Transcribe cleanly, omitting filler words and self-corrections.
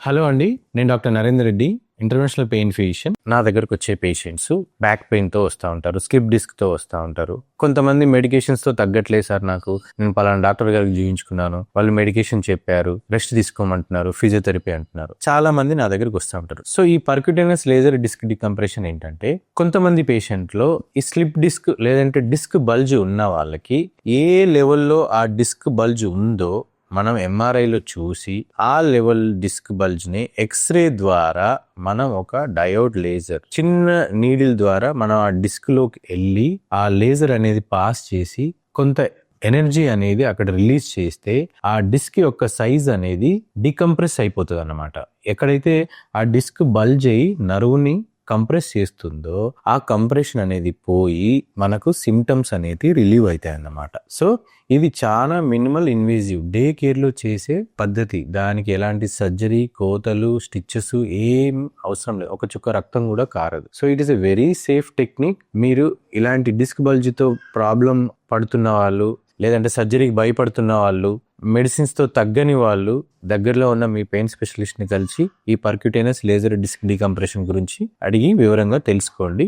Hello అండి. నేను doctor Narender Reddy, international pain physician. నా దగ్గరకు వచ్చే పేషెంట్స్ బ్యాక్ పెయిన్‌తో వస్తా ఉంటారు. స్లిప్ డిస్క్‌తో వస్తా ఉంటారు. కొంతమంది మెడికేషన్స్‌తో తగ్గట్లేదు సార్ నాకు. నేను పలానా డాక్టర్ గారికి చూయించుకున్నాను. వాళ్ళు మెడికేషన్ చెప్పారు. రెస్ట్ తీసుకోమంటున్నారు. ఫిజియోథెరపీ అంటున్నారు. చాలా మంది నా దగ్గరికి వస్తా ఉంటారు. సో ఈ పర్క్యూటేనియస్ లేజర్ డిస్క్ డికంప్రెషన్ ఏంటంటే కొంతమంది పేషెంట్‌లో ఈ స్లిప్ డిస్క్ లేదంటే డిస్క్ బల్జ్ ఉన్న వాళ్ళకి ఏ లెవెల్‌లో ఆ డిస్క్ బల్జ్ ఉందో మనం ఎంఆర్ఐలో చూసి ఆ లెవెల్ డిస్క్ బల్జ్ని ఎక్స్రే ద్వారా మనం ఒక డయోడ్ లేజర్ చిన్న నీడిల్ ద్వారా మనం ఆ డిస్క్లోకి వెళ్ళి ఆ లేజర్ అనేది పాస్ చేసి కొంత ఎనర్జీ అనేది అక్కడ రిలీజ్ చేస్తే ఆ డిస్క్ యొక్క సైజ్ అనేది డికంప్రెస్ అయిపోతుంది అన్నమాట. ఎక్కడైతే ఆ డిస్క్ బల్జ్ అయ్యి నరువుని కంప్రెస్ చేస్తుందో ఆ కంప్రెషన్ అనేది పోయి మనకు సిమ్టమ్స్ అనేది రిలీవ్ అవుతాయి అన్నమాట. సో ఇది చాలా మినిమల్ ఇన్వేజివ్ డే కేర్లో చేసే పద్ధతి. దానికి ఎలాంటి సర్జరీ, కోతలు, స్టిచెస్ ఏం అవసరం లేదు. ఒక చుక్క రక్తం కూడా కారదు. So it is a very safe technique. మీరు ఇలాంటి డిస్క్ బల్జ్తో ప్రాబ్లం పడుతున్న వాళ్ళు లేదంటే సర్జరీకి భయపడుతున్న వాళ్ళు, మెడిసిన్స్తో తగ్గని వాళ్ళు దగ్గరలో ఉన్న మీ పెయిన్ స్పెషలిస్ట్ని కలిసి ఈ పర్క్యూటేనియస్ లేజర్ డిస్క్ డికంప్రెషన్ గురించి అడిగి వివరంగా తెలుసుకోండి.